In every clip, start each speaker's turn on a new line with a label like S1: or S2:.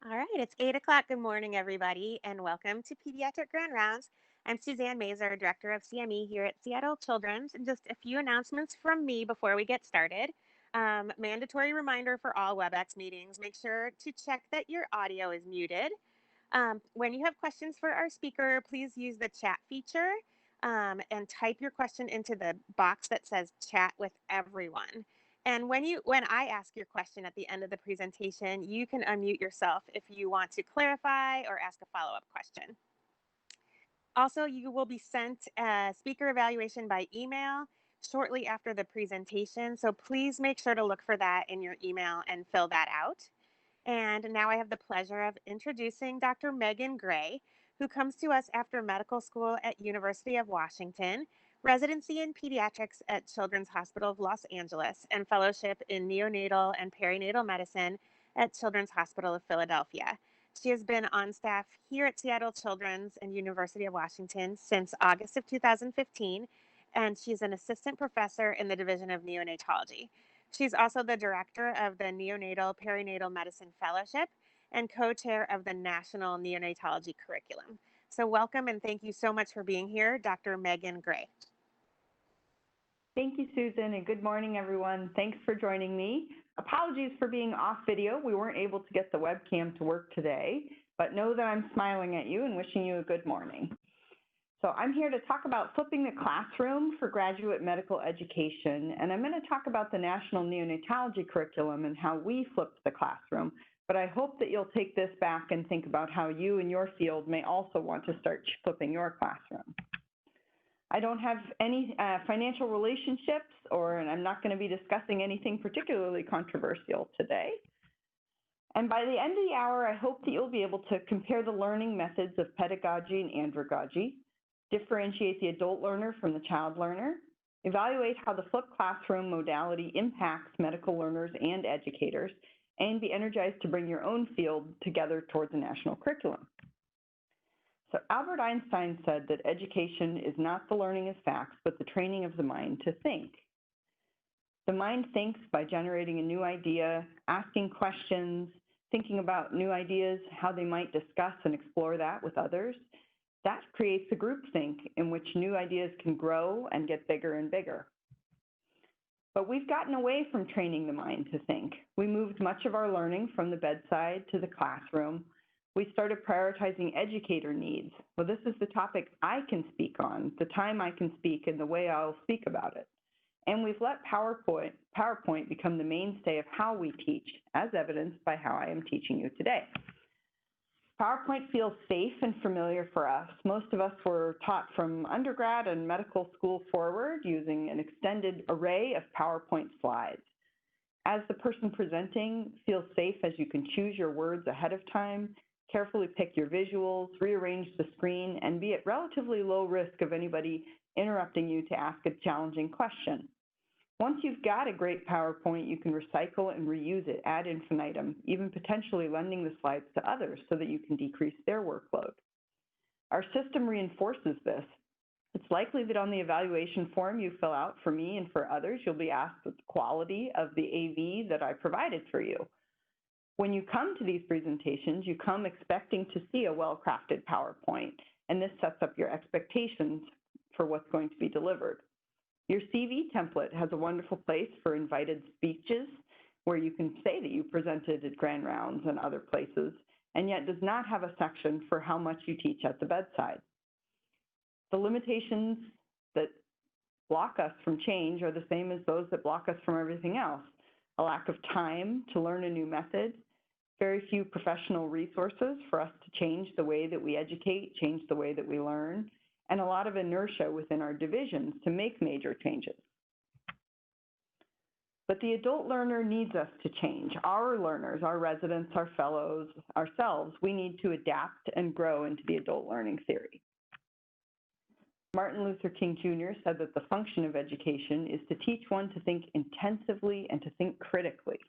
S1: All right, it's 8 o'clock. Good morning, everybody, and welcome to Pediatric Grand Rounds. I'm Suzanne Mazer, Director of CME here at Seattle Children's, and just a few announcements from me before we get started. Mandatory reminder for all WebEx meetings, make sure to check that your audio is muted. When you have questions for our speaker, please use the chat feature and type your question into the box that says chat with everyone. And when I ask your question at the end of the presentation, you can unmute yourself if you want to clarify or ask a follow-up question. Also, you will be sent a speaker evaluation by email shortly after the presentation. So please make sure to look for that in your email and fill that out. And now I have the pleasure of introducing Dr. Megan Gray, who comes to us after medical school at University of Washington, residency in pediatrics at Children's Hospital of Los Angeles, and fellowship in neonatal and perinatal medicine at Children's Hospital of Philadelphia. She has been on staff here at Seattle Children's and University of Washington since August of 2015, and she's an assistant professor in the Division of Neonatology. She's also the director of the Neonatal Perinatal Medicine Fellowship and co-chair of the National Neonatology Curriculum. So welcome and thank you so much for being here, Dr. Megan Gray.
S2: Thank you, Susan, and good morning, everyone. Thanks for joining me. Apologies for being off video. We weren't able to get the webcam to work today, but know that I'm smiling at you and wishing you a good morning. So I'm here to talk about flipping the classroom for graduate medical education, and I'm going to talk about the National Neonatology Curriculum and how we flipped the classroom, but I hope that you'll take this back and think about how you and your field may also want to start flipping your classroom. I don't have any financial relationships, and I'm not going to be discussing anything particularly controversial today. And by the end of the hour, I hope that you'll be able to compare the learning methods of pedagogy and andragogy, differentiate the adult learner from the child learner, evaluate how the flipped classroom modality impacts medical learners and educators, and be energized to bring your own field together towards a national curriculum. So Albert Einstein said that education is not the learning of facts, but the training of the mind to think. The mind thinks by generating a new idea, asking questions, thinking about new ideas, how they might discuss and explore that with others. That creates a groupthink in which new ideas can grow and get bigger and bigger. But we've gotten away from training the mind to think. We moved much of our learning from the bedside to the classroom. We started prioritizing educator needs. Well, this is the topic I can speak on, the time I can speak, and the way I'll speak about it. And we've let PowerPoint become the mainstay of how we teach, as evidenced by how I am teaching you today. PowerPoint feels safe and familiar for us. Most of us were taught from undergrad and medical school forward using an extended array of PowerPoint slides. As the person presenting, feel safe as you can choose your words ahead of time, carefully pick your visuals, rearrange the screen, and be at relatively low risk of anybody interrupting you to ask a challenging question. Once you've got a great PowerPoint, you can recycle and reuse it ad infinitum, even potentially lending the slides to others so that you can decrease their workload. Our system reinforces this. It's likely that on the evaluation form you fill out for me and for others, you'll be asked the quality of the AV that I provided for you. When you come to these presentations, you come expecting to see a well-crafted PowerPoint, and this sets up your expectations for what's going to be delivered. Your CV template has a wonderful place for invited speeches where you can say that you presented at Grand Rounds and other places, and yet does not have a section for how much you teach at the bedside. The limitations that block us from change are the same as those that block us from everything else. A lack of time to learn a new method, very few professional resources for us to change the way that we educate, change the way that we learn, and a lot of inertia within our divisions to make major changes. But the adult learner needs us to change. Our learners, our residents, our fellows, ourselves, we need to adapt and grow into the adult learning theory. Martin Luther King Jr. said that the function of education is to teach one to think intensively and to think critically.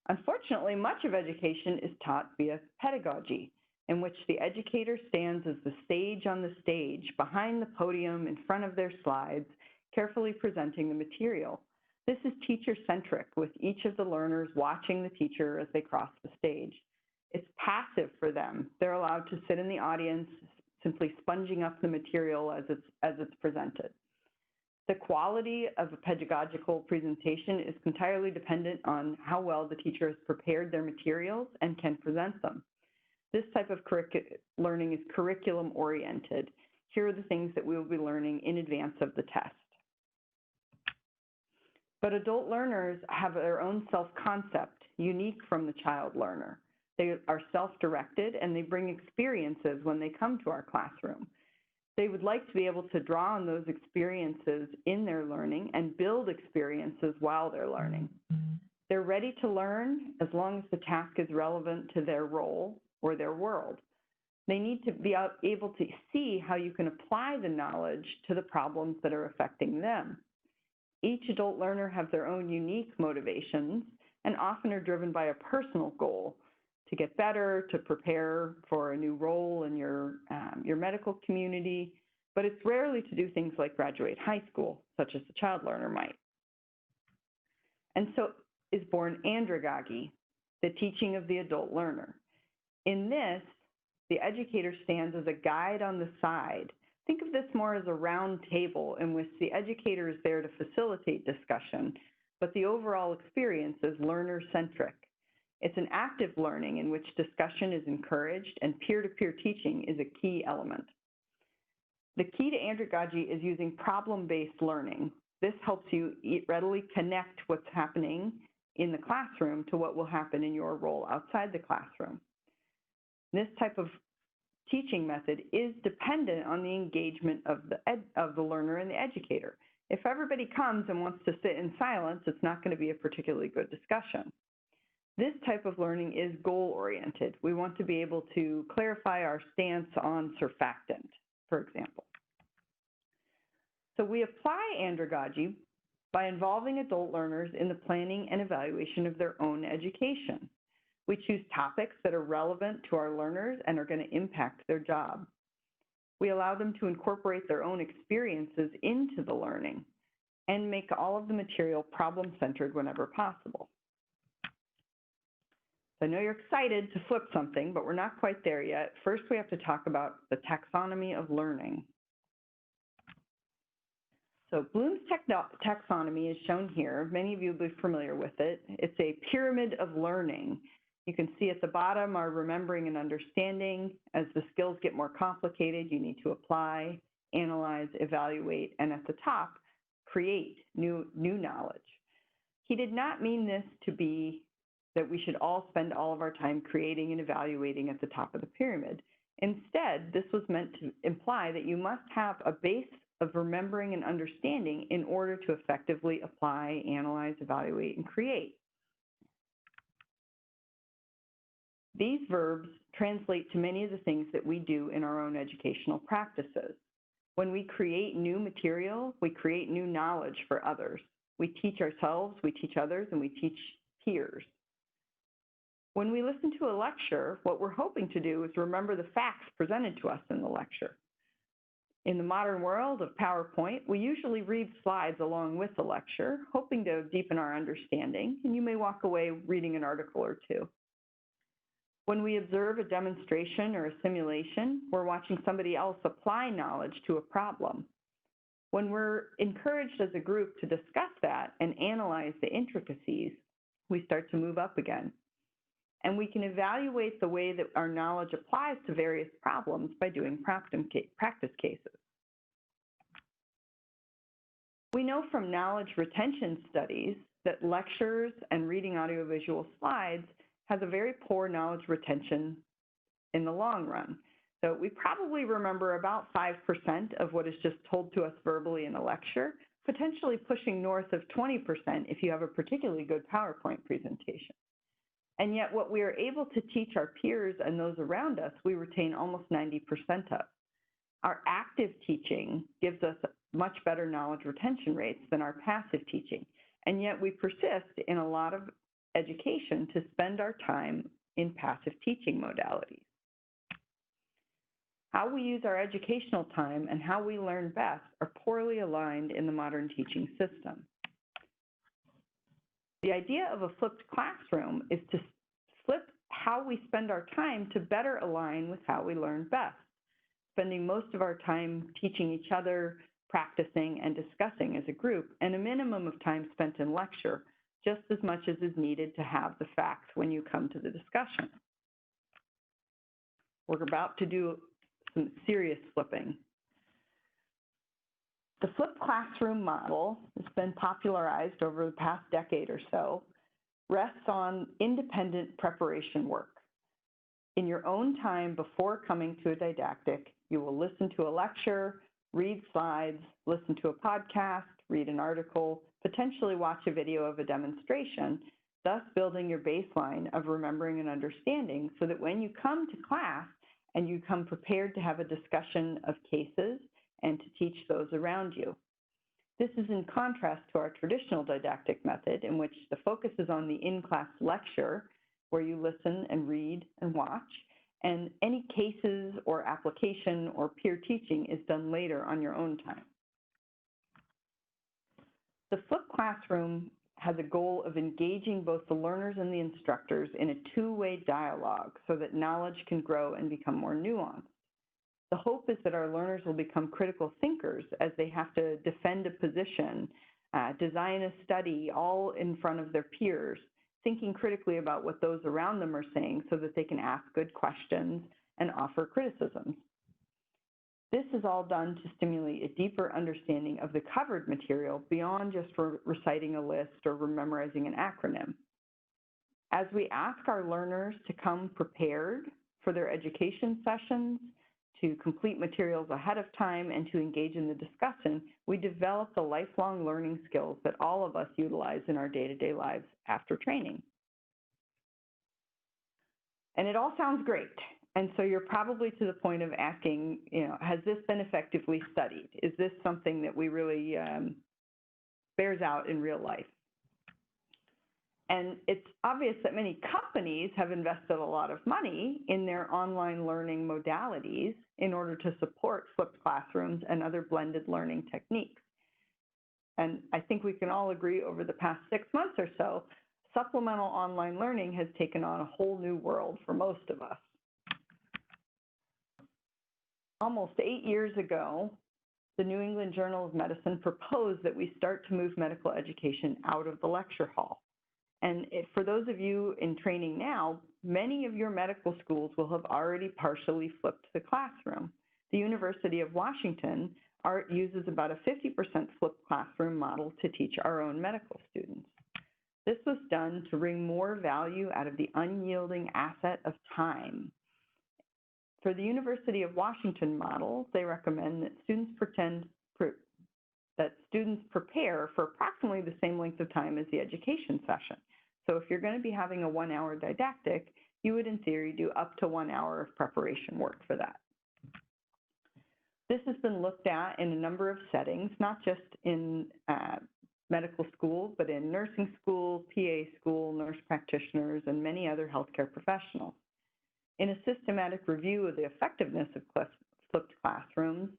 S2: Unfortunately, much of education is taught via pedagogy, in which the educator stands as the sage on the stage, behind the podium, in front of their slides, carefully presenting the material. This is teacher-centric, with each of the learners watching the teacher as they cross the stage. It's passive for them. They're allowed to sit in the audience, simply sponging up the material as it's presented. The quality of a pedagogical presentation is entirely dependent on how well the teacher has prepared their materials and can present them. This type of learning is curriculum oriented. Here are the things that we will be learning in advance of the test. But adult learners have their own self-concept, unique from the child learner. They are self-directed and they bring experiences when they come to our classroom. They would like to be able to draw on those experiences in their learning and build experiences while they're learning. They're ready to learn as long as the task is relevant to their role or their world. They need to be able to see how you can apply the knowledge to the problems that are affecting them. Each adult learner has their own unique motivations and often are driven by a personal goal to get better, to prepare for a new role in your medical community, but it's rarely to do things like graduate high school, such as the child learner might. And so is born andragogy, the teaching of the adult learner. In this, the educator stands as a guide on the side. Think of this more as a round table in which the educator is there to facilitate discussion, but the overall experience is learner-centric. It's an active learning in which discussion is encouraged and peer-to-peer teaching is a key element. The key to andragogy is using problem-based learning. This helps you readily connect what's happening in the classroom to what will happen in your role outside the classroom. This type of teaching method is dependent on the engagement of the learner and the educator. If everybody comes and wants to sit in silence, it's not going to be a particularly good discussion. This type of learning is goal-oriented. We want to be able to clarify our stance on surfactant, for example. So we apply andragogy by involving adult learners in the planning and evaluation of their own education. We choose topics that are relevant to our learners and are going to impact their job. We allow them to incorporate their own experiences into the learning and make all of the material problem-centered whenever possible. I know you're excited to flip something, but we're not quite there yet. First, we have to talk about the taxonomy of learning. So Bloom's taxonomy is shown here. Many of you will be familiar with it. It's a pyramid of learning. You can see at the bottom are remembering and understanding. As the skills get more complicated, you need to apply, analyze, evaluate, and at the top, create new knowledge. He did not mean this to be that we should all spend all of our time creating and evaluating at the top of the pyramid. Instead, this was meant to imply that you must have a base of remembering and understanding in order to effectively apply, analyze, evaluate, and create. These verbs translate to many of the things that we do in our own educational practices. When we create new material, we create new knowledge for others. We teach ourselves, we teach others, and we teach peers. When we listen to a lecture, what we're hoping to do is remember the facts presented to us in the lecture. In the modern world of PowerPoint, we usually read slides along with the lecture, hoping to deepen our understanding, and you may walk away reading an article or two. When we observe a demonstration or a simulation, we're watching somebody else apply knowledge to a problem. When we're encouraged as a group to discuss that and analyze the intricacies, we start to move up again. And we can evaluate the way that our knowledge applies to various problems by doing practice cases. We know from knowledge retention studies that lectures and reading audiovisual slides has a very poor knowledge retention in the long run. So we probably remember about 5% of what is just told to us verbally in a lecture, potentially pushing north of 20% if you have a particularly good PowerPoint presentation. And yet what we are able to teach our peers and those around us, we retain almost 90% of. Our active teaching gives us much better knowledge retention rates than our passive teaching. And yet we persist in a lot of education to spend our time in passive teaching modalities. How we use our educational time and how we learn best are poorly aligned in the modern teaching system. The idea of a flipped classroom is to flip how how we spend our time to better align with how we learn best, spending most of our time teaching each other, practicing, and discussing as a group, and a minimum of time spent in lecture, just as much as is needed to have the facts when you come to the discussion. We're about to do some serious flipping. The flipped classroom model has been popularized over the past decade or so, rests on independent preparation work. In your own time before coming to a didactic, you will listen to a lecture, read slides, listen to a podcast, read an article, potentially watch a video of a demonstration, thus building your baseline of remembering and understanding so that when you come to class and you come prepared to have a discussion of cases and to teach those around you. This is in contrast to our traditional didactic method in which the focus is on the in-class lecture where you listen and read and watch, and any cases or application or peer teaching is done later on your own time. The flipped classroom has a goal of engaging both the learners and the instructors in a two-way dialogue so that knowledge can grow and become more nuanced. The hope is that our learners will become critical thinkers as they have to defend a position, design a study, all in front of their peers, thinking critically about what those around them are saying so that they can ask good questions and offer criticisms. This is all done to stimulate a deeper understanding of the covered material beyond just reciting a list or memorizing an acronym. As we ask our learners to come prepared for their education sessions, to complete materials ahead of time, and to engage in the discussion, we develop the lifelong learning skills that all of us utilize in our day-to-day lives after training. And it all sounds great. And so you're probably to the point of asking, has this been effectively studied? Is this something that we really bears out in real life? And it's obvious that many companies have invested a lot of money in their online learning modalities in order to support flipped classrooms and other blended learning techniques. And I think we can all agree over the past 6 months or so, supplemental online learning has taken on a whole new world for most of us. Almost 8 years ago, the New England Journal of Medicine proposed that we start to move medical education out of the lecture hall. And for those of you in training now, many of your medical schools will have already partially flipped the classroom. The University of Washington uses about a 50% flipped classroom model to teach our own medical students. This was done to wring more value out of the unyielding asset of time. For the University of Washington model, they recommend that students prepare for approximately the same length of time as the education session. So if you're going to be having a 1-hour didactic, you would in theory do up to 1 hour of preparation work for that. This has been looked at in a number of settings, not just in medical school, but in nursing school, PA school, nurse practitioners, and many other healthcare professionals. In a systematic review of the effectiveness of flipped classrooms,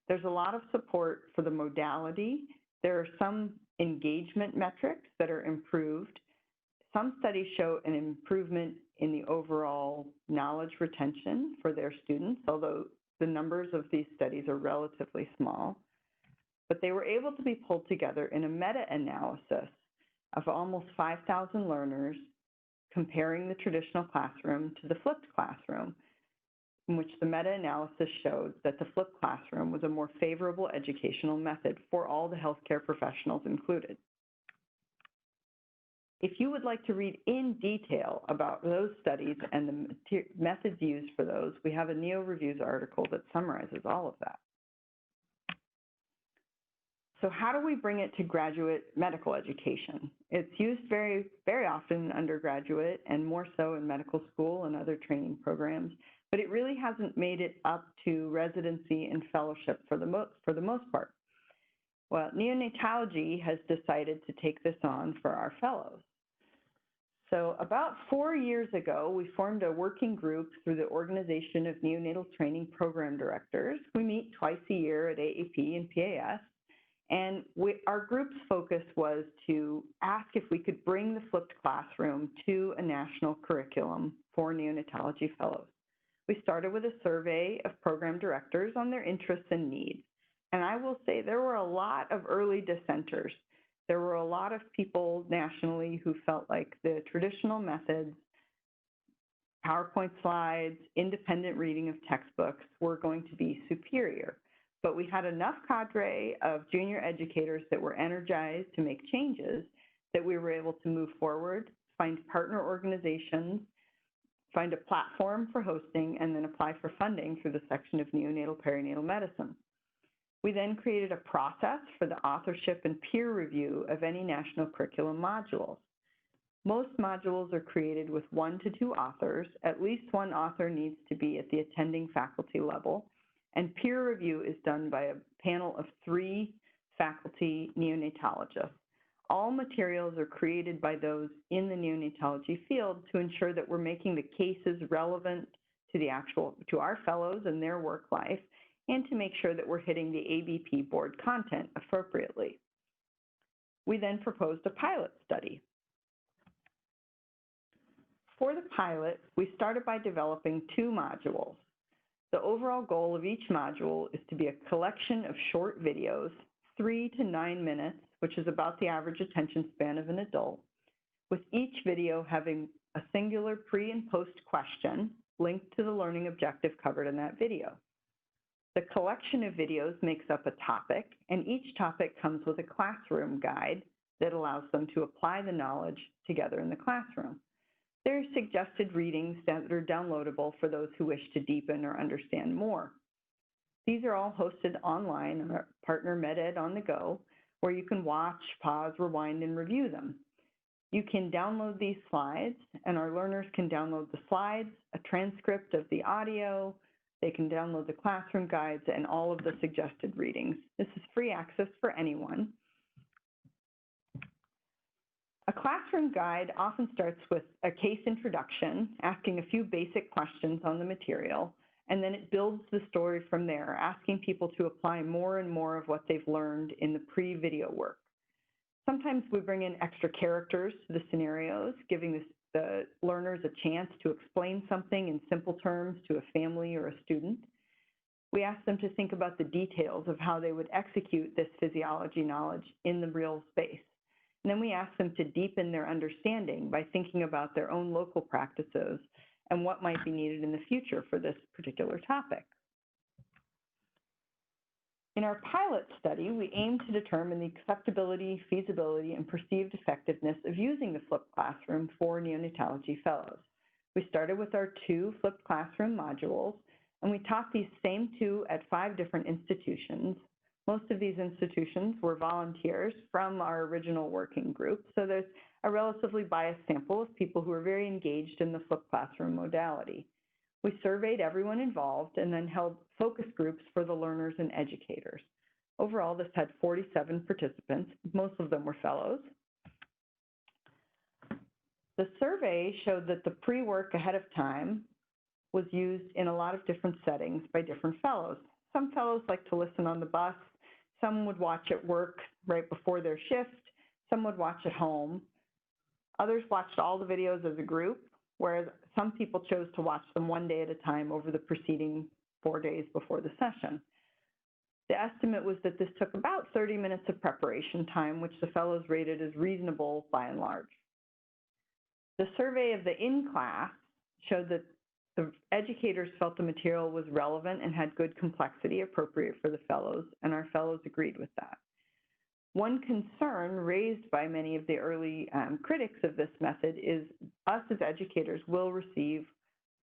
S2: there's a lot of support for the modality. There are some engagement metrics that are improved. Some studies show an improvement in the overall knowledge retention for their students, although the numbers of these studies are relatively small. But they were able to be pulled together in a meta-analysis of almost 5,000 learners comparing the traditional classroom to the flipped classroom, in which the meta-analysis showed that the flipped classroom was a more favorable educational method for all the healthcare professionals included. If you would like to read in detail about those studies and the methods used for those, we have a Neo Reviews article that summarizes all of that. So how do we bring it to graduate medical education? It's used very, very often in undergraduate and more so in medical school and other training programs, but it really hasn't made it up to residency and fellowship for the most part. Well, Neonatology has decided to take this on for our fellows. So about 4 years ago, we formed a working group through the Organization of Neonatal Training Program Directors. We meet twice a year at AAP and PAS, And our group's focus was to ask if we could bring the flipped classroom to a national curriculum for neonatology fellows. We started with a survey of program directors on their interests and needs. And I will say there were a lot of early dissenters. There were a lot of people nationally who felt like the traditional methods, PowerPoint slides, independent reading of textbooks were going to be superior. But we had enough cadre of junior educators that were energized to make changes that we were able to move forward, find partner organizations, find a platform for hosting, and then apply for funding through the section of neonatal perinatal medicine. We then created a process for the authorship and peer review of any national curriculum modules. Most modules are created with 1 to 2 authors. At least one author needs to be at the attending faculty level, and peer review is done by a panel of 3 faculty neonatologists. All materials are created by those in the neonatology field to ensure that we're making the cases relevant to our fellows and their work life, and to make sure that we're hitting the ABP board content appropriately. We then proposed a pilot study. For the pilot, we started by developing 2 modules. The overall goal of each module is to be a collection of short videos, 3 to 9 minutes, which is about the average attention span of an adult, with each video having a singular pre and post question linked to the learning objective covered in that video. The collection of videos makes up a topic, and each topic comes with a classroom guide that allows them to apply the knowledge together in the classroom. There are suggested readings that are downloadable for those who wish to deepen or understand more. These are all hosted online on our partner MedEd on the Go, where you can watch, pause, rewind, and review them. You can download these slides, and our learners can download the slides, a transcript of the audio, they can download the classroom guides, and all of the suggested readings. This is free access for anyone. A classroom guide often starts with a case introduction, asking a few basic questions on the material, and then it builds the story from there, asking people to apply more and more of what they've learned in the pre-video work. Sometimes we bring in extra characters to the scenarios, giving the learners a chance to explain something in simple terms to a family or a student. We ask them to think about the details of how they would execute this physiology knowledge in the real space. And then we ask them to deepen their understanding by thinking about their own local practices and what might be needed in the future for this particular topic. In our pilot study, we aim to determine the acceptability, feasibility, and perceived effectiveness of using the flipped classroom for neonatology fellows. We started with our 2 flipped classroom modules, and we taught these same 2 at 5 different institutions. Most of these institutions were volunteers from our original working group, so there's a relatively biased sample of people who are very engaged in the flipped classroom modality. We surveyed everyone involved and then held focus groups for the learners and educators. Overall, this had 47 participants. Most of them were fellows. The survey showed that the pre-work ahead of time was used in a lot of different settings by different fellows. Some fellows like to listen on the bus. Some would watch at work right before their shift. Some would watch at home. Others watched all the videos as a group, whereas some people chose to watch them one day at a time over the preceding 4 days before the session. The estimate was that this took about 30 minutes of preparation time, which the fellows rated as reasonable by and large. The survey of the in-class showed that the educators felt the material was relevant and had good complexity appropriate for the fellows, and our fellows agreed with that. One concern raised by many of the early critics of this method is us as educators will receive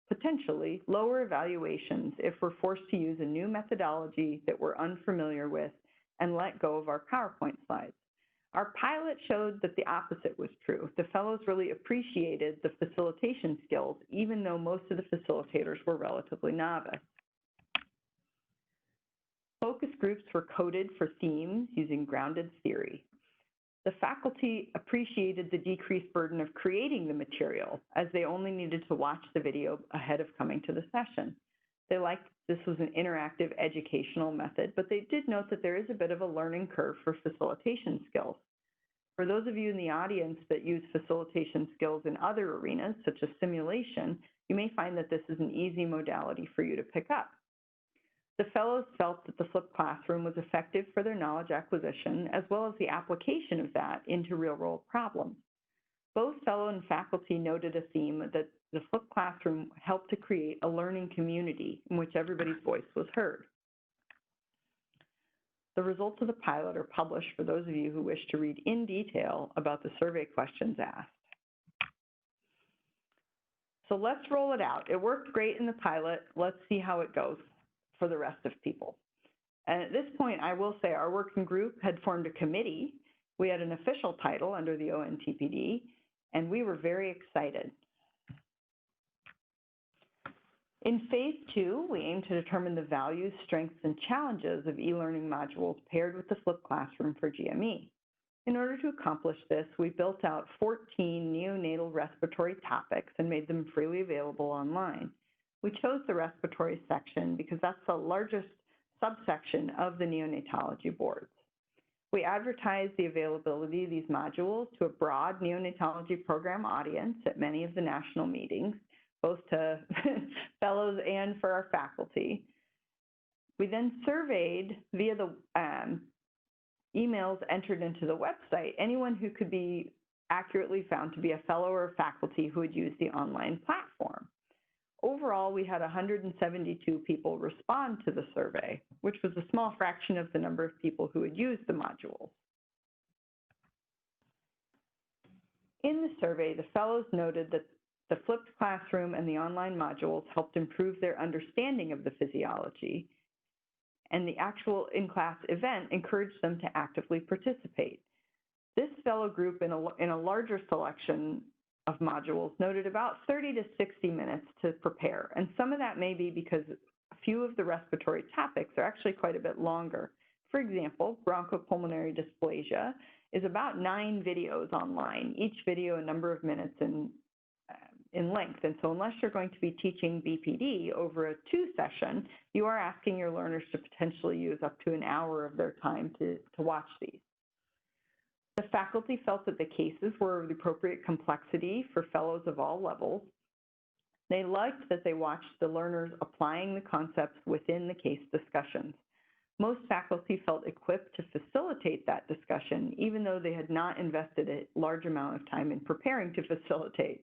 S2: potentially lower evaluations if we're forced to use a new methodology that we're unfamiliar with and let go of our PowerPoint slides. Our pilot showed that the opposite was true. The fellows really appreciated the facilitation skills, even though most of the facilitators were relatively novice. Focus groups were coded for themes using grounded theory. The faculty appreciated the decreased burden of creating the material, as they only needed to watch the video ahead of coming to the session. They liked this was an interactive educational method, but they did note that there is a bit of a learning curve for facilitation skills. For those of you in the audience that use facilitation skills in other arenas, such as simulation, you may find that this is an easy modality for you to pick up. The fellows felt that the flipped classroom was effective for their knowledge acquisition, as well as the application of that into real-world problems. Both fellow and faculty noted a theme that the flipped classroom helped to create a learning community in which everybody's voice was heard. The results of the pilot are published for those of you who wish to read in detail about the survey questions asked. So let's roll it out. It worked great in the pilot. Let's see how it goes for the rest of people. And at this point, I will say our working group had formed a committee. We had an official title under the ONTPD, and we were very excited. In phase 2, we aim to determine the values, strengths, and challenges of e-learning modules paired with the flipped classroom for GME. In order to accomplish this, we built out 14 neonatal respiratory topics and made them freely available online. We chose the respiratory section because that's the largest subsection of the neonatology boards. We advertised the availability of these modules to a broad neonatology program audience at many of the national meetings, both to fellows and for our faculty. We then surveyed via the emails entered into the website anyone who could be accurately found to be a fellow or faculty who would use the online platform. Overall, we had 172 people respond to the survey, which was a small fraction of the number of people who had used the modules. In the survey, the fellows noted that the flipped classroom and the online modules helped improve their understanding of the physiology, and the actual in-class event encouraged them to actively participate. This fellow group in a larger selection of modules noted about 30 to 60 minutes to prepare, and some of that may be because a few of the respiratory topics are actually quite a bit longer. For example, bronchopulmonary dysplasia is about 9 videos online, each video a number of minutes in length. And so unless you're going to be teaching BPD over a 2-session, you are asking your learners to potentially use up to an hour of their time to watch these. The faculty felt that the cases were of the appropriate complexity for fellows of all levels. They liked that they watched the learners applying the concepts within the case discussions. Most faculty felt equipped to facilitate that discussion, even though they had not invested a large amount of time in preparing to facilitate.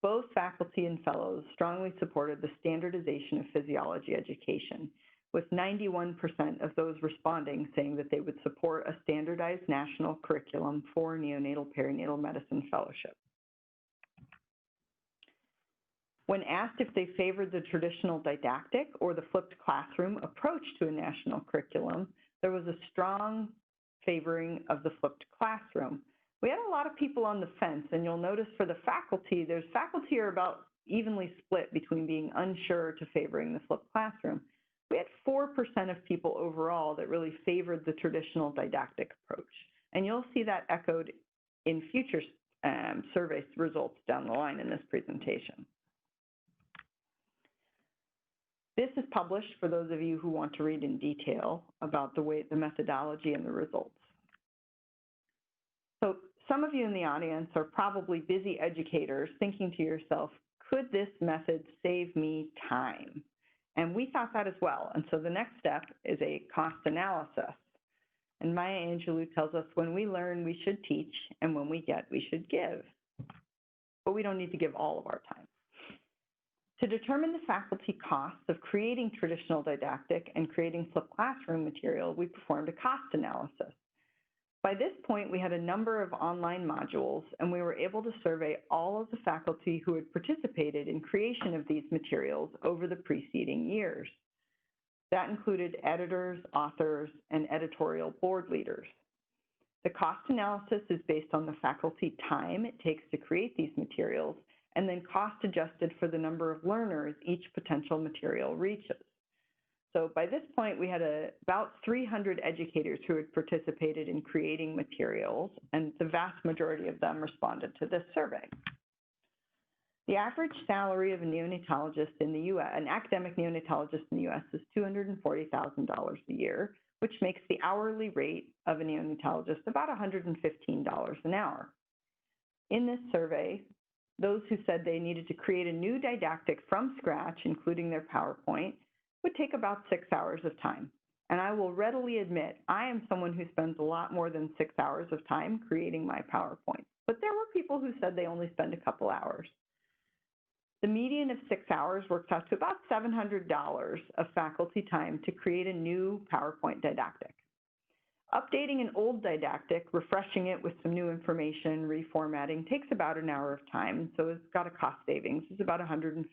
S2: Both faculty and fellows strongly supported the standardization of physiology education, with 91% of those responding saying that they would support a standardized national curriculum for neonatal perinatal medicine fellowship. When asked if they favored the traditional didactic or the flipped classroom approach to a national curriculum, there was a strong favoring of the flipped classroom. We had a lot of people on the fence, and you'll notice for the faculty, faculty are about evenly split between being unsure to favoring the flipped classroom. We had 4% of people overall that really favored the traditional didactic approach. And you'll see that echoed in future survey results down the line in this presentation. This is published for those of you who want to read in detail about the methodology and the results. So some of you in the audience are probably busy educators thinking to yourself, could this method save me time? And we thought that as well. And so the next step is a cost analysis. And Maya Angelou tells us when we learn, we should teach, and when we get, we should give. But we don't need to give all of our time. To determine the faculty costs of creating traditional didactic and creating flipped classroom material, we performed a cost analysis. By this point, we had a number of online modules, and we were able to survey all of the faculty who had participated in creation of these materials over the preceding years. That included editors, authors, and editorial board leaders. The cost analysis is based on the faculty time it takes to create these materials, and then cost adjusted for the number of learners each potential material reaches. So by this point, we had about 300 educators who had participated in creating materials, and the vast majority of them responded to this survey. The average salary of a neonatologist in the U.S., an academic neonatologist in the U.S., is $240,000 a year, which makes the hourly rate of a neonatologist about $115 an hour. In this survey, those who said they needed to create a new didactic from scratch, including their PowerPoint, would take about 6 hours of time. And I will readily admit, I am someone who spends a lot more than 6 hours of time creating my PowerPoint. But there were people who said they only spend a couple hours. The median of 6 hours works out to about $700 of faculty time to create a new PowerPoint didactic. Updating an old didactic, refreshing it with some new information, reformatting, takes about an hour of time, so it's got a cost savings. It's about $115.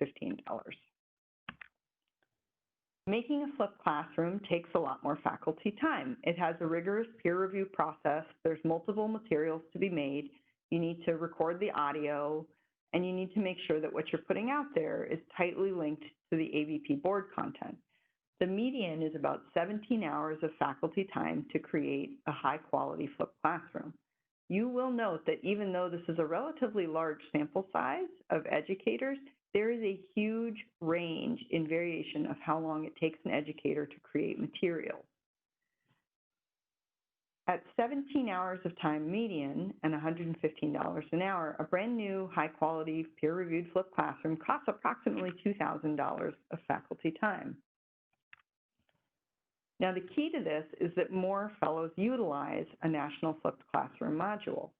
S2: Making a flipped classroom takes a lot more faculty time. It has a rigorous peer review process. There's multiple materials to be made. You need to record the audio, and you need to make sure that what you're putting out there is tightly linked to the AVP board content. The median is about 17 hours of faculty time to create a high-quality flipped classroom. You will note that even though this is a relatively large sample size of educators, there is a huge range in variation of how long it takes an educator to create material. At 17 hours of time median and $115 an hour, a brand new high-quality peer-reviewed flipped classroom costs approximately $2,000 of faculty time. Now, the key to this is that more fellows utilize a national flipped classroom module.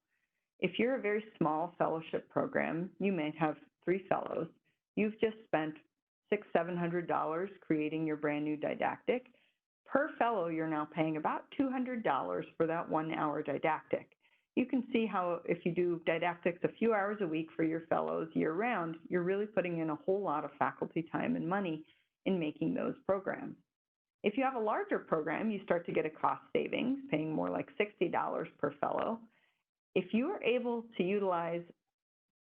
S2: If you're a very small fellowship program, you may have 3 fellows. You've just spent $600–700 creating your brand new didactic. Per fellow, you're now paying about $200 for that 1 hour didactic. You can see how if you do didactics a few hours a week for your fellows year round, you're really putting in a whole lot of faculty time and money in making those programs. If you have a larger program, you start to get a cost savings, paying more like $60 per fellow. If you are able to utilize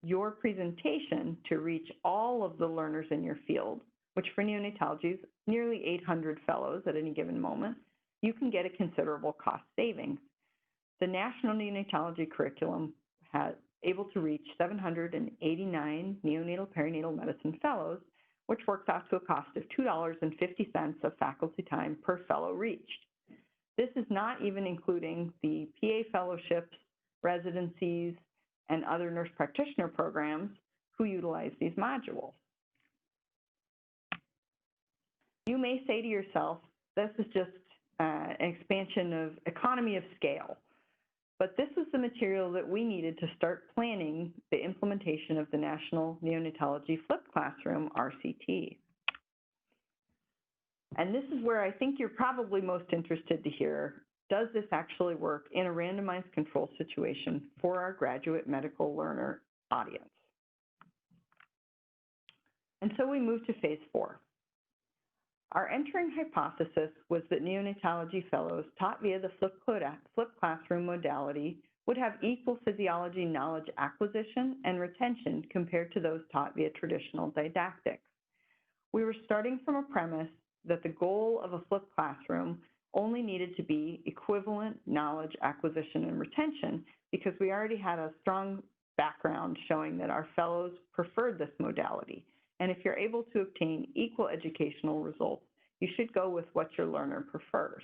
S2: your presentation to reach all of the learners in your field, which for neonatology is nearly 800 fellows at any given moment, you can get a considerable cost savings. The National Neonatology Curriculum has able to reach 789 neonatal perinatal medicine fellows, which works out to a cost of $2.50 of faculty time per fellow reached. This is not even including the PA fellowships, residencies, and other nurse practitioner programs who utilize these modules. You may say to yourself, this is just an expansion of economy of scale. But this is the material that we needed to start planning the implementation of the National Neonatology Flipped Classroom, RCT. And this is where I think you're probably most interested to hear, does this actually work in a randomized control situation for our graduate medical learner audience? And so we move to phase 4. Our entering hypothesis was that neonatology fellows taught via the flipped classroom modality would have equal physiology knowledge acquisition and retention compared to those taught via traditional didactics. We were starting from a premise that the goal of a flipped classroom only needed to be equivalent knowledge acquisition and retention because we already had a strong background showing that our fellows preferred this modality. And if you're able to obtain equal educational results, you should go with what your learner prefers.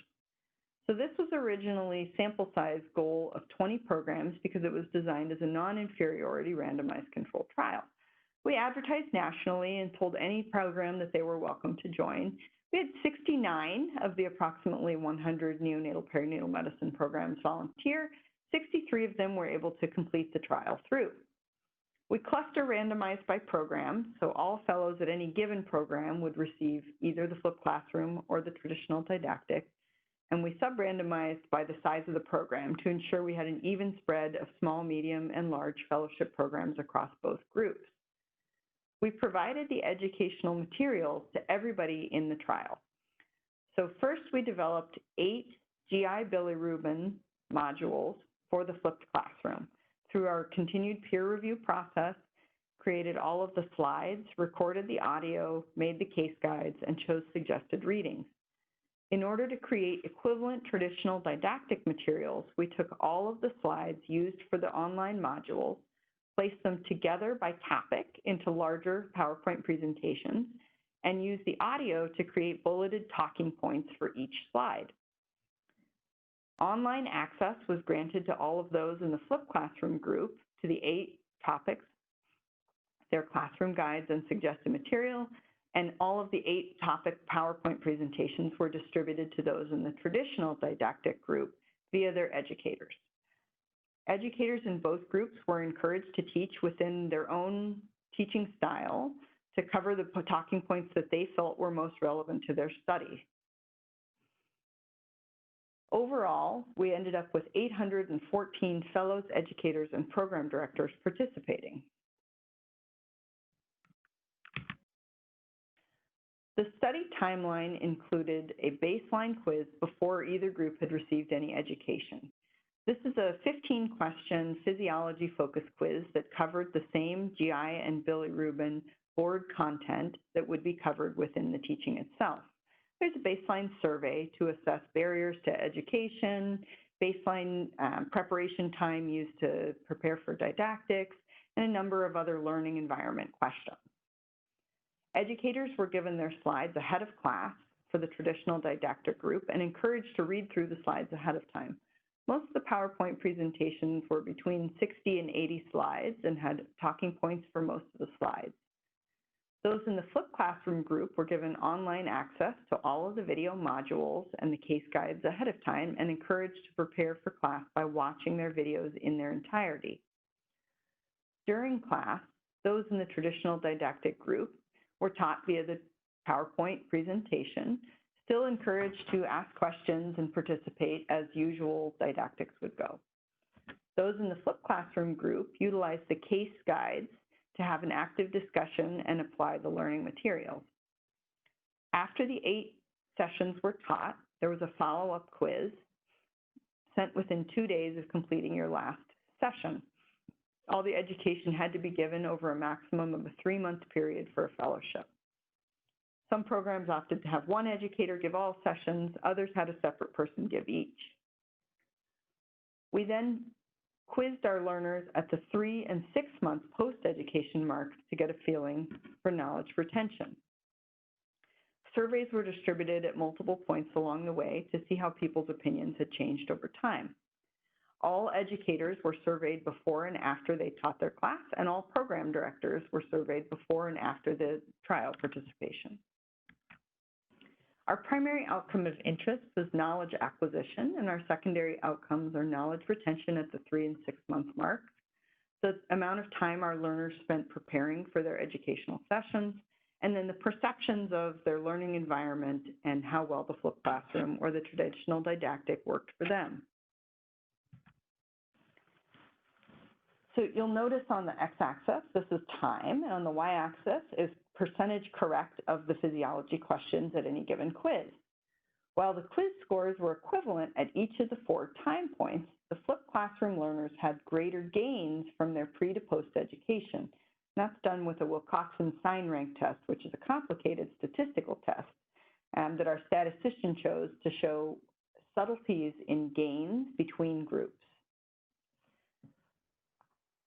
S2: So this was originally sample size goal of 20 programs because it was designed as a non-inferiority randomized controlled trial. We advertised nationally and told any program that they were welcome to join. We had 69 of the approximately 100 neonatal perinatal medicine programs volunteer. 63 of them were able to complete the trial through. We cluster randomized by program, so all fellows at any given program would receive either the flipped classroom or the traditional didactic, and we sub-randomized by the size of the program to ensure we had an even spread of small, medium, and large fellowship programs across both groups. We provided the educational materials to everybody in the trial. So first we developed 8 GI bilirubin modules for the flipped classroom. Through our continued peer review process, created all of the slides, recorded the audio, made the case guides, and chose suggested readings. In order to create equivalent traditional didactic materials, we took all of the slides used for the online modules, place them together by topic into larger PowerPoint presentations, and use the audio to create bulleted talking points for each slide. Online access was granted to all of those in the flipped classroom group to the 8 topics, their classroom guides and suggested material, and all of the 8 topic PowerPoint presentations were distributed to those in the traditional didactic group via their educators. Educators in both groups were encouraged to teach within their own teaching style to cover the talking points that they felt were most relevant to their study. Overall, we ended up with 814 fellows, educators, and program directors participating. The study timeline included a baseline quiz before either group had received any education. This is a 15-question physiology-focused quiz that covered the same GI and bilirubin board content that would be covered within the teaching itself. There's a baseline survey to assess barriers to education, baseline preparation time used to prepare for didactics, and a number of other learning environment questions. Educators were given their slides ahead of class for the traditional didactic group and encouraged to read through the slides ahead of time. Most of the PowerPoint presentations were between 60 and 80 slides and had talking points for most of the slides. Those in the flipped classroom group were given online access to all of the video modules and the case guides ahead of time and encouraged to prepare for class by watching their videos in their entirety. During class, those in the traditional didactic group were taught via the PowerPoint presentation, still encouraged to ask questions and participate as usual didactics would go. Those in the flipped classroom group utilized the case guides to have an active discussion and apply the learning materials. After the 8 sessions were taught, there was a follow-up quiz sent within 2 days of completing your last session. All the education had to be given over a maximum of a 3-month period for a fellowship. Some programs opted to have one educator give all sessions, others had a separate person give each. We then quizzed our learners at the 3 and 6 month post-education marks to get a feeling for knowledge retention. Surveys were distributed at multiple points along the way to see how people's opinions had changed over time. All educators were surveyed before and after they taught their class, and all program directors were surveyed before and after the trial participation. Our primary outcome of interest was knowledge acquisition, and our secondary outcomes are knowledge retention at the 3 and 6 month mark, the amount of time our learners spent preparing for their educational sessions, and then the perceptions of their learning environment and how well the flipped classroom or the traditional didactic worked for them. So you'll notice on the x-axis, this is time, and on the y-axis is percentage correct of the physiology questions at any given quiz. While the quiz scores were equivalent at each of the 4 time points, the flipped classroom learners had greater gains from their pre to post education. And that's done with a Wilcoxon sign rank test, which is a complicated statistical test that our statistician chose to show subtleties in gains between groups.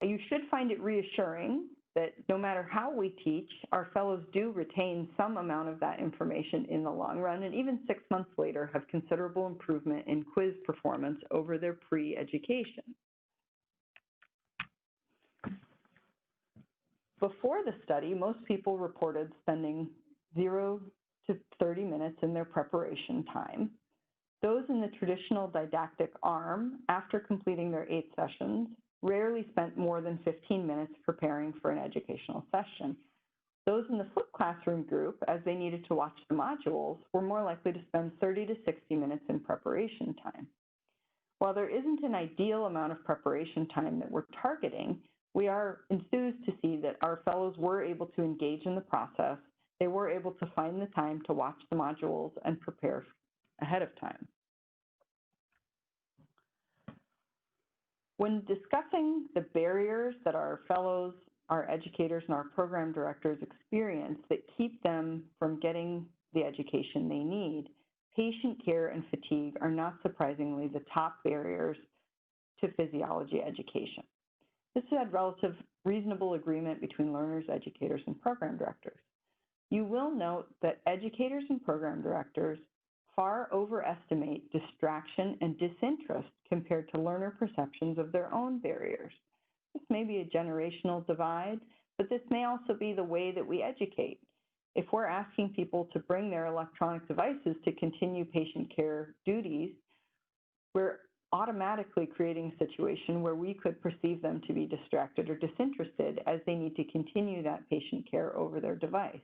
S2: You should find it reassuring that no matter how we teach, our fellows do retain some amount of that information in the long run, and even 6 months later have considerable improvement in quiz performance over their pre-education. Before the study, most people reported spending 0 to 30 minutes in their preparation time. Those in the traditional didactic arm, after completing their 8 sessions, rarely spent more than 15 minutes preparing for an educational session. Those in the flipped classroom group, as they needed to watch the modules, were more likely to spend 30 to 60 minutes in preparation time. While there isn't an ideal amount of preparation time that we're targeting, we are enthused to see that our fellows were able to engage in the process. They were able to find the time to watch the modules and prepare ahead of time. When discussing the barriers that our fellows, our educators, and our program directors experience that keep them from getting the education they need, patient care and fatigue are not surprisingly the top barriers to physiology education. This had relative reasonable agreement between learners, educators, and program directors. You will note that educators and program directors far overestimate distraction and disinterest compared to learner perceptions of their own barriers. This may be a generational divide, but this may also be the way that we educate. If we're asking people to bring their electronic devices to continue patient care duties, we're automatically creating a situation where we could perceive them to be distracted or disinterested as they need to continue that patient care over their device.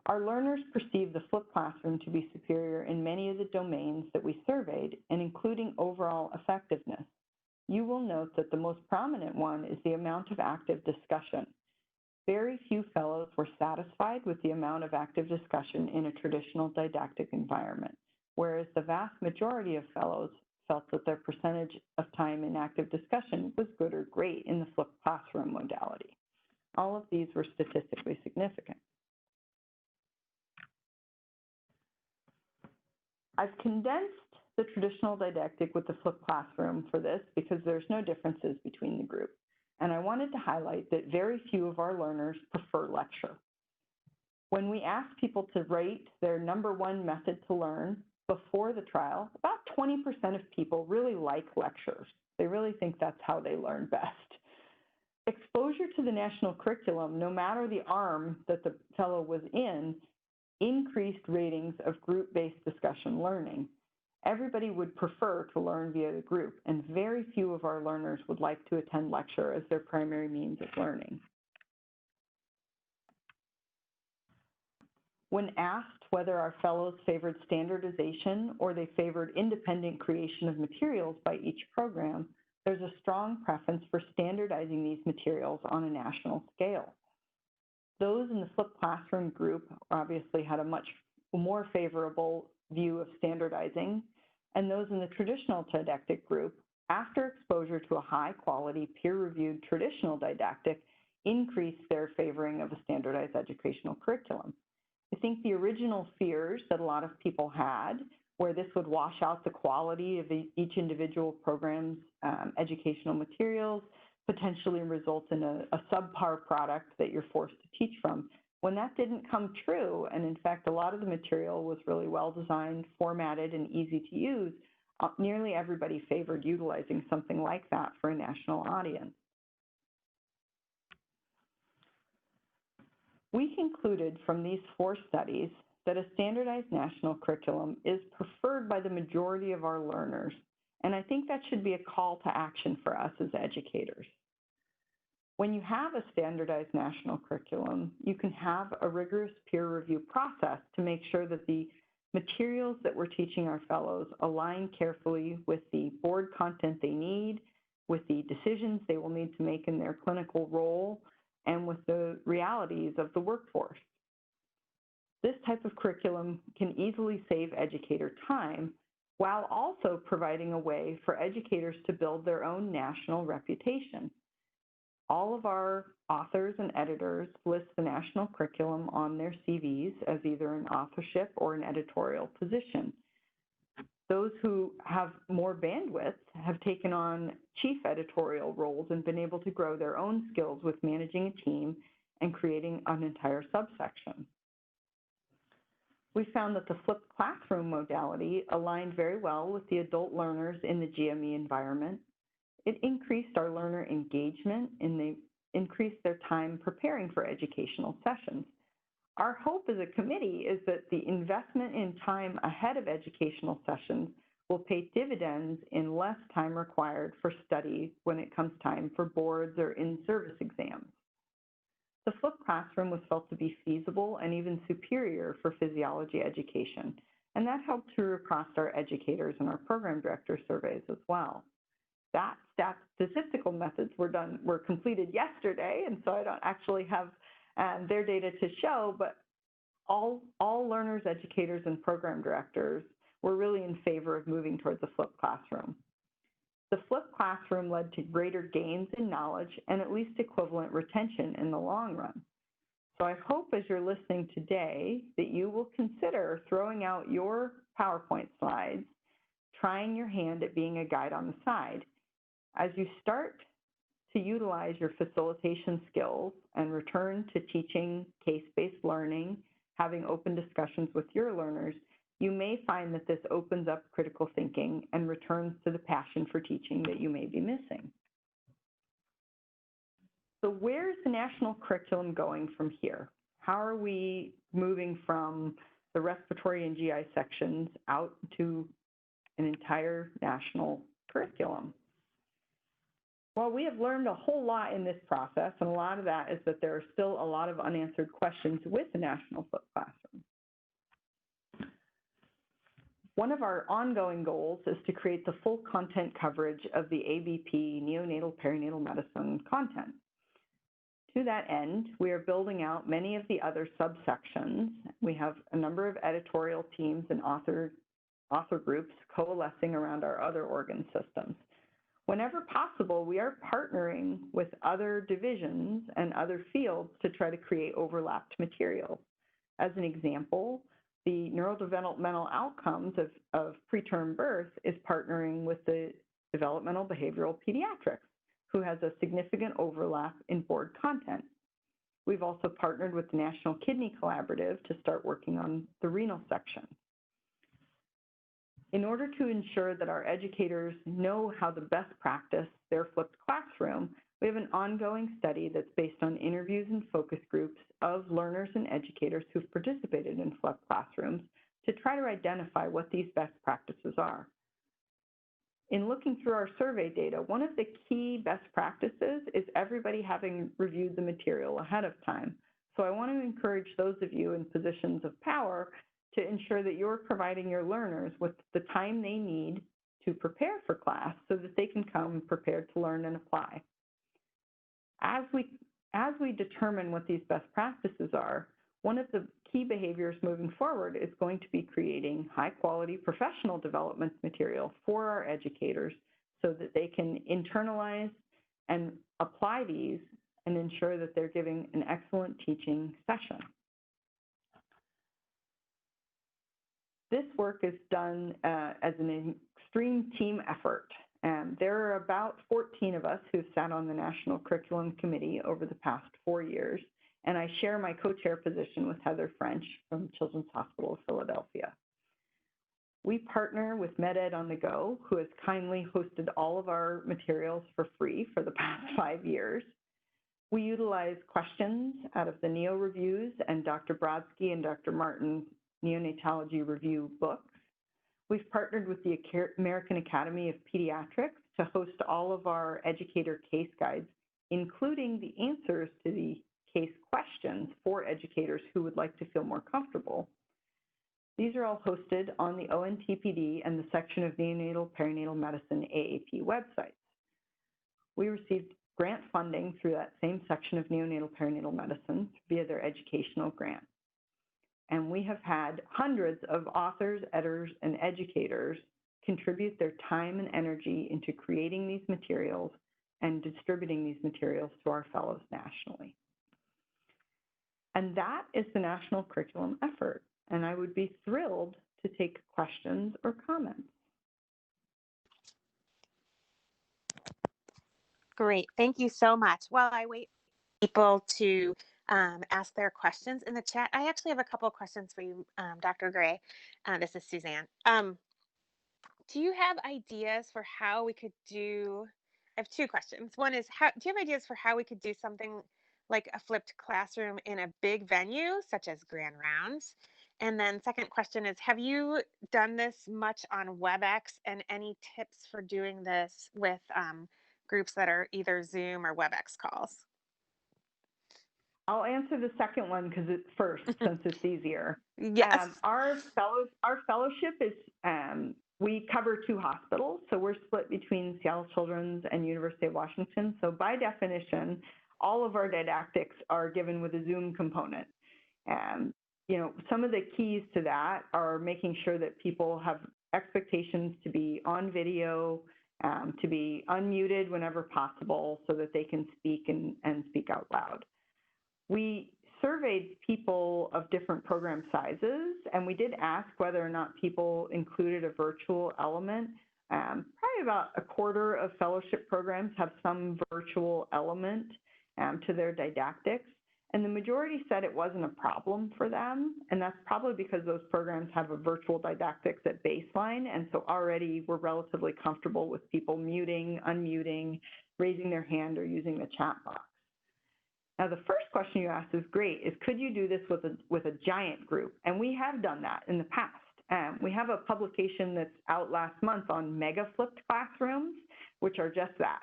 S2: Our learners perceive the flipped classroom to be superior in many of the domains that we surveyed, and including overall effectiveness. You will note that the most prominent one is the amount of active discussion. Very few fellows were satisfied with the amount of active discussion in a traditional didactic environment, whereas the vast majority of fellows felt that their percentage of time in active discussion was good or great in the flipped classroom modality. All of these were statistically significant. I've condensed the traditional didactic with the flipped classroom for this because there's no differences between the group. And I wanted to highlight that very few of our learners prefer lecture. When we ask people to rate their #1 method to learn before the trial, about 20% of people really like lectures. They really think that's how they learn best. Exposure to the national curriculum, no matter the arm that the fellow was in, increased ratings of group-based discussion learning. Everybody would prefer to learn via the group, and very few of our learners would like to attend lecture as their primary means of learning. When asked whether our fellows favored standardization or they favored independent creation of materials by each program, there's a strong preference for standardizing these materials on a national scale. Those in the flipped classroom group obviously had a much more favorable view of standardizing, and those in the traditional didactic group, after exposure to a high-quality, peer-reviewed traditional didactic, increased their favoring of a standardized educational curriculum. I think the original fears that a lot of people had, where this would wash out the quality of each individual program's educational materials, potentially result in a subpar product that you're forced to teach from. When that didn't come true, and in fact, a lot of the material was really well designed, formatted, and easy to use, nearly everybody favored utilizing something like that for a national audience. We concluded from these 4 studies that a standardized national curriculum is preferred by the majority of our learners, and I think that should be a call to action for us as educators. When you have a standardized national curriculum, you can have a rigorous peer review process to make sure that the materials that we're teaching our fellows align carefully with the board content they need, with the decisions they will need to make in their clinical role, and with the realities of the workforce. This type of curriculum can easily save educator time while also providing a way for educators to build their own national reputation. All of our authors and editors list the national curriculum on their CVs as either an authorship or an editorial position. Those who have more bandwidth have taken on chief editorial roles and been able to grow their own skills with managing a team and creating an entire subsection. We found that the flipped classroom modality aligned very well with the adult learners in the GME environment. It increased our learner engagement and they increased their time preparing for educational sessions. Our hope as a committee is that the investment in time ahead of educational sessions will pay dividends in less time required for study when it comes time for boards or in-service exams. The flipped classroom was felt to be feasible and even superior for physiology education, and that held true across our educators and our program director surveys as well. That statistical methods were completed yesterday, and so I don't actually have their data to show, but all learners, educators, and program directors were really in favor of moving towards a flipped classroom. The flipped classroom led to greater gains in knowledge and at least equivalent retention in the long run. So I hope as you're listening today that you will consider throwing out your PowerPoint slides trying your hand at being a guide on the side. As you start to utilize your facilitation skills and return to teaching case-based learning, having open discussions with your learners, you may find that this opens up critical thinking and returns to the passion for teaching that you may be missing. So where's the national curriculum going from here? How are we moving from the respiratory and GI sections out to an entire national curriculum? Well, we have learned a whole lot in this process, and a lot of that is that there are still a lot of unanswered questions with the National Flipped Classroom. One of our ongoing goals is to create the full content coverage of the ABP neonatal perinatal medicine content. To that end, we are building out many of the other subsections. We have a number of editorial teams and author groups coalescing around our other organ systems. Whenever possible, we are partnering with other divisions and other fields to try to create overlapped materials. As an example, the neurodevelopmental outcomes of preterm birth is partnering with the developmental behavioral pediatrics, who has a significant overlap in board content. We've also partnered with the National Kidney Collaborative to start working on the renal section. In order to ensure that our educators know how to best practice their flipped classroom, we have an ongoing study that's based on interviews and focus groups of learners and educators who've participated in flipped classrooms to try to identify what these best practices are. In looking through our survey data, one of the key best practices is everybody having reviewed the material ahead of time. So I want to encourage those of you in positions of power to ensure that you're providing your learners with the time they need to prepare for class so that they can come prepared to learn and apply. As we determine what these best practices are, one of the key behaviors moving forward is going to be creating high-quality professional development material for our educators so that they can internalize and apply these and ensure that they're giving an excellent teaching session. This work is done as an extreme team effort. There are about 14 of us who've sat on the National Curriculum Committee over the past 4 years, and I share my co-chair position with Heather French from Children's Hospital of Philadelphia. We partner with MedEd on the Go, who has kindly hosted all of our materials for free for the past 5 years. We utilize questions out of the Neo Reviews and Dr. Brodsky and Dr. Martin's Neonatology Review books. We've partnered with the American Academy of Pediatrics to host all of our educator case guides, including the answers to the case questions for educators who would like to feel more comfortable. These are all hosted on the ONTPD and the section of Neonatal Perinatal Medicine AAP websites. We received grant funding through that same section of Neonatal Perinatal Medicine via their educational grant. And we have had hundreds of authors, editors, and educators contribute their time and energy into creating these materials and distributing these materials to our fellows nationally. And that is the national curriculum effort. And I would be thrilled to take questions or comments.
S1: Great. Thank you so much. While I wait for people to ask their questions in the chat, I actually have a couple of questions for you, Dr. Gray. This is Suzanne. Do you have ideas for how we could do, I have two questions. One is, do you have ideas for how we could do something like a flipped classroom in a big venue, such as Grand Rounds? And then second question is, have you done this much on WebEx, and any tips for doing this with groups that are either Zoom or WebEx calls?
S2: I'll answer the second one because it's first, since it's easier.
S1: Yes.
S2: Our fellowship is, we cover 2 hospitals, so we're split between Seattle Children's and University of Washington. So by definition, all of our didactics are given with a Zoom component. You know, some of the keys to that are making sure that people have expectations to be on video, to be unmuted whenever possible so that they can speak and speak out loud. We surveyed people of different program sizes, and we did ask whether or not people included a virtual element. Probably about a quarter of fellowship programs have some virtual element to their didactics. And the majority said it wasn't a problem for them. And that's probably because those programs have a virtual didactics at baseline. And so already we're relatively comfortable with people muting, unmuting, raising their hand, or using the chat box. Now, the first question you asked is great, is could you do this with a giant group? And we have done that in the past. We have a publication that's out last month on mega flipped classrooms, which are just that.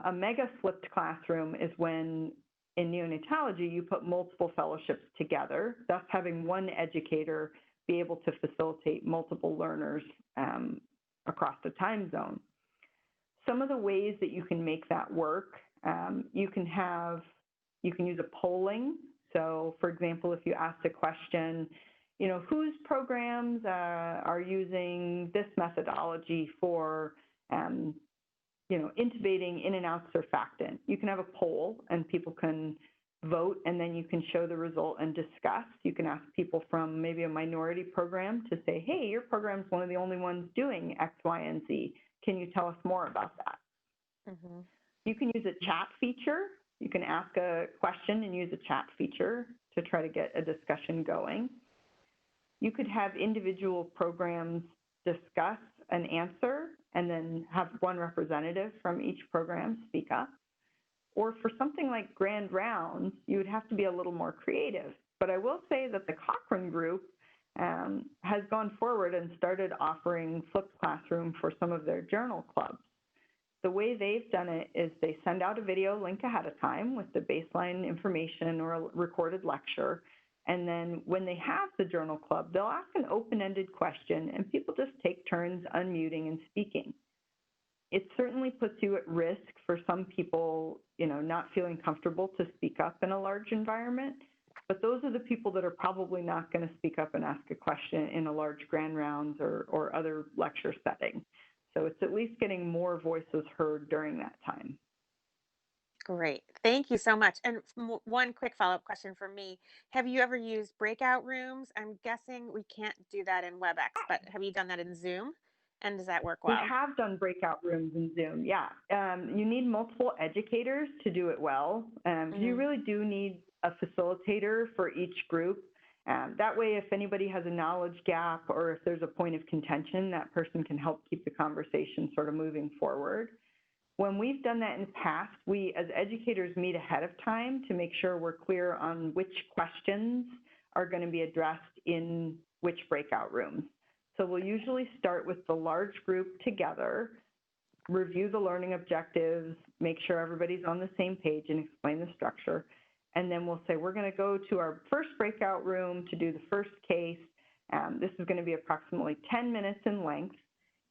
S2: A mega flipped classroom is when in neonatology, you put multiple fellowships together, thus having one educator be able to facilitate multiple learners across the time zone. Some of the ways that you can make that work, you can use a polling. So for example, if you ask a question, whose programs are using this methodology for intubating in and out surfactant. You can have a poll and people can vote, and then you can show the result and discuss. You can ask people from maybe a minority program to say, hey, your program's one of the only ones doing X, Y, and Z. Can you tell us more about that? Mm-hmm. You can use a chat feature. You can ask a question and use a chat feature to try to get a discussion going. You could have individual programs discuss an answer and then have one representative from each program speak up. Or for something like grand rounds, you would have to be a little more creative. But I will say that the Cochrane group has gone forward and started offering flipped classroom for some of their journal clubs. The way they've done it is they send out a video link ahead of time with the baseline information or a recorded lecture. And then when they have the journal club, they'll ask an open-ended question and people just take turns unmuting and speaking. It certainly puts you at risk for some people, not feeling comfortable to speak up in a large environment, but those are the people that are probably not going to speak up and ask a question in a large grand rounds or other lecture setting. So it's at least getting more voices heard during that time.
S1: Great. Thank you so much. And one quick follow-up question for me. Have you ever used breakout rooms? I'm guessing we can't do that in WebEx, but have you done that in Zoom? And does that work well?
S2: We have done breakout rooms in Zoom, yeah. You need multiple educators to do it well. You really do need a facilitator for each group. That way, if anybody has a knowledge gap or if there's a point of contention, that person can help keep the conversation sort of moving forward. When we've done that in the past, we as educators meet ahead of time to make sure we're clear on which questions are going to be addressed in which breakout rooms. So we'll usually start with the large group together, review the learning objectives, make sure everybody's on the same page and explain the structure. And then we'll say, we're going to go to our first breakout room to do the first case. This is going to be approximately 10 minutes in length.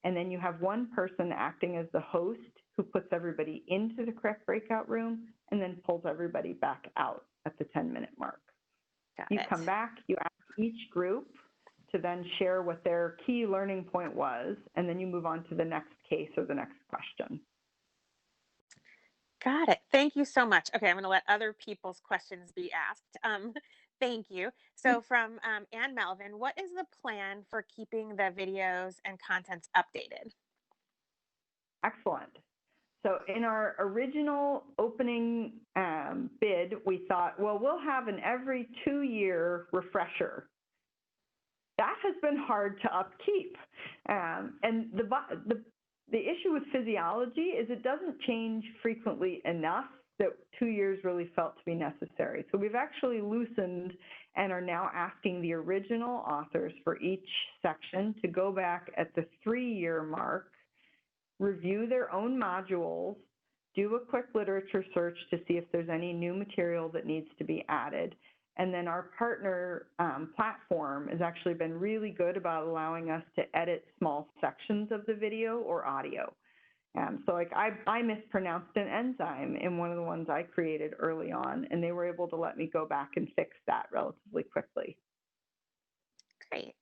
S2: And then you have one person acting as the host who puts everybody into the correct breakout room and then pulls everybody back out at the 10-minute mark. You come back, you ask each group to then share what their key learning point was, and then you move on to the next case or the next question.
S1: Got it. Thank you so much. Okay, I'm going to let other people's questions be asked. Thank you. So from Ann Melvin, what is the plan for keeping the videos and contents updated?
S2: Excellent. So in our original opening bid, we thought, well, we'll have an every 2-year refresher. That has been hard to upkeep. And the issue with physiology is it doesn't change frequently enough that 2 years really felt to be necessary. So we've actually loosened and are now asking the original authors for each section to go back at the 3-year mark, review their own modules, do a quick literature search to see if there's any new material that needs to be added. And then our partner platform has actually been really good about allowing us to edit small sections of the video or audio. So like I mispronounced an enzyme in one of the ones I created early on, and they were able to let me go back and fix that relatively quickly.
S1: Great.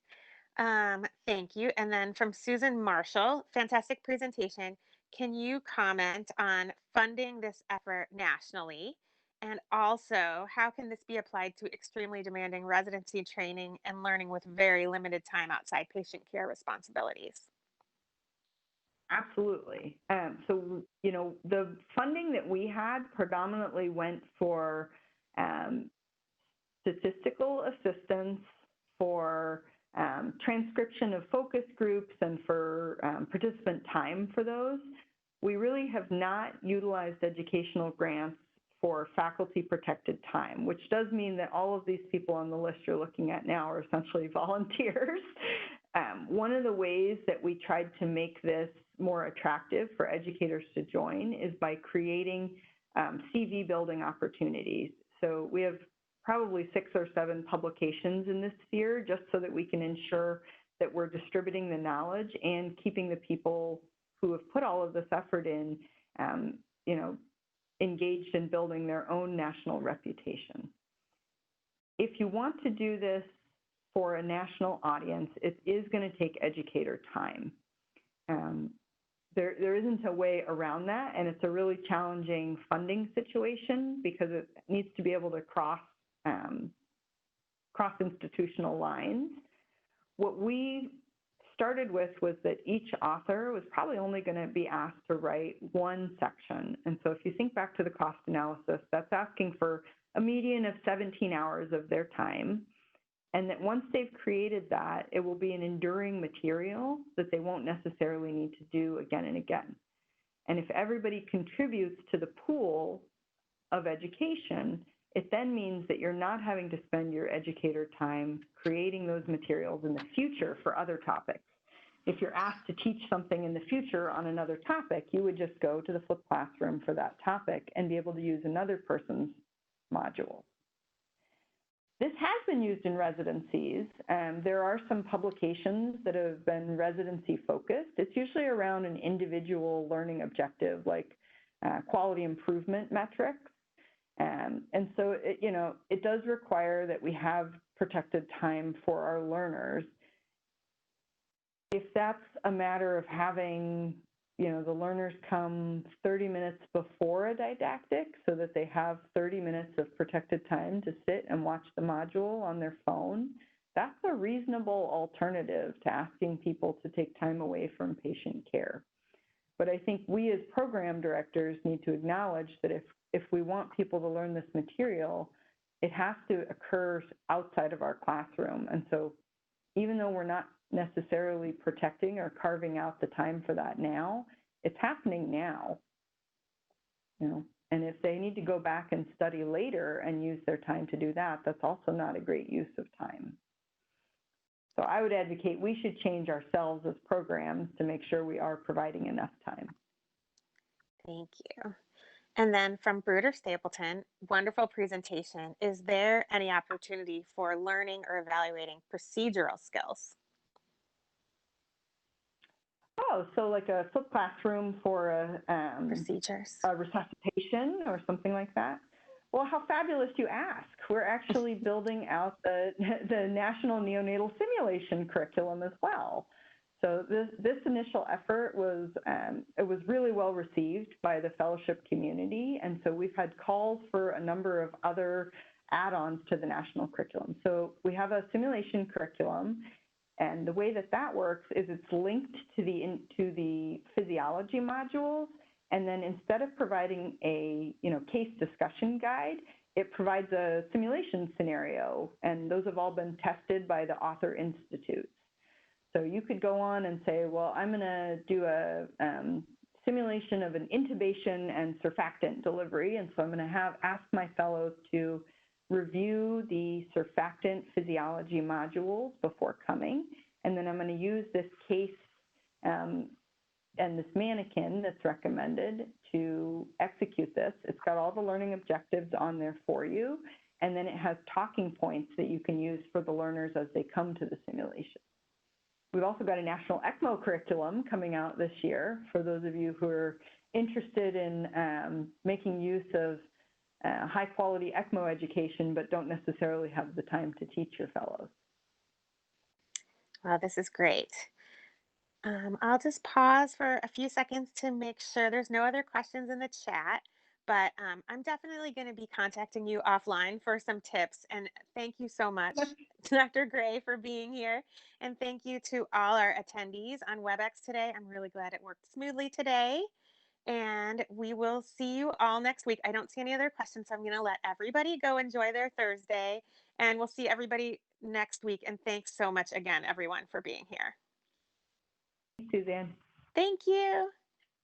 S1: Thank you. And then from Susan Marshall, fantastic presentation. Can you comment on funding this effort nationally? And also, how can this be applied to extremely demanding residency training and learning with very limited time outside patient care responsibilities?
S2: Absolutely. The funding that we had predominantly went for um, statistical assistance, for transcription of focus groups, and for participant time for those. We really have not utilized educational grants for faculty protected time, which does mean that all of these people on the list you're looking at now are essentially volunteers. One of the ways that we tried to make this more attractive for educators to join is by creating CV building opportunities. So we have probably 6 or 7 publications in this sphere, just so that we can ensure that we're distributing the knowledge and keeping the people who have put all of this effort in, you know, engaged in building their own national reputation. If you want to do this for a national audience, it is going to take educator time. There isn't a way around that, and it's a really challenging funding situation because it needs to be able to cross institutional lines. What we started with was that each author was probably only going to be asked to write one section. And so if you think back to the cost analysis, that's asking for a median of 17 hours of their time. And that once they've created that, it will be an enduring material that they won't necessarily need to do again and again. And if everybody contributes to the pool of education, it then means that you're not having to spend your educator time creating those materials in the future for other topics. If you're asked to teach something in the future on another topic, you would just go to the flipped classroom for that topic and be able to use another person's module. This has been used in residencies. There are some publications that have been residency focused. It's usually around an individual learning objective, like quality improvement metrics. And so, it does require that we have protected time for our learners. If that's a matter of having, the learners come 30 minutes before a didactic so that they have 30 minutes of protected time to sit and watch the module on their phone, that's a reasonable alternative to asking people to take time away from patient care. But I think we as program directors need to acknowledge that if we want people to learn this material, it has to occur outside of our classroom. And so even though we're not necessarily protecting or carving out the time for that now, it's happening now. And if they need to go back and study later and use their time to do that, that's also not a great use of time. So I would advocate we should change ourselves as programs to make sure we are providing enough time.
S1: Thank you. And then from Bruder Stapleton, wonderful presentation. Is there any opportunity for learning or evaluating procedural skills?
S2: Oh, so like a flipped classroom for
S1: Procedures.
S2: a resuscitation or something like that? Well, how fabulous you ask. We're actually building out the National Neonatal Simulation curriculum as well. So this initial effort was, it was really well received by the fellowship community. And so we've had calls for a number of other add-ons to the national curriculum. So we have a simulation curriculum. And the way that that works is it's linked to the physiology modules. And then instead of providing a case discussion guide, it provides a simulation scenario. And those have all been tested by the Author Institutes. So you could go on and say, well, I'm going to do a simulation of an intubation and surfactant delivery. And so I'm going to ask my fellows to review the surfactant physiology modules before coming. And then I'm going to use this case and this mannequin that's recommended to execute this. It's got all the learning objectives on there for you. And then it has talking points that you can use for the learners as they come to the simulation. We've also got a national ECMO curriculum coming out this year for those of you who are interested in making use of high quality ECMO education, but don't necessarily have the time to teach your fellows.
S1: Wow, this is great. I'll just pause for a few seconds to make sure there's no other questions in the chat. but I'm definitely going to be contacting you offline for some tips. And thank you so much, Dr. Gray, for being here. And thank you to all our attendees on WebEx today. I'm really glad it worked smoothly today. And we will see you all next week. I don't see any other questions, so I'm going to let everybody go enjoy their Thursday. And we'll see everybody next week. And thanks so much again, everyone, for being here.
S2: Suzanne.
S1: Thank you.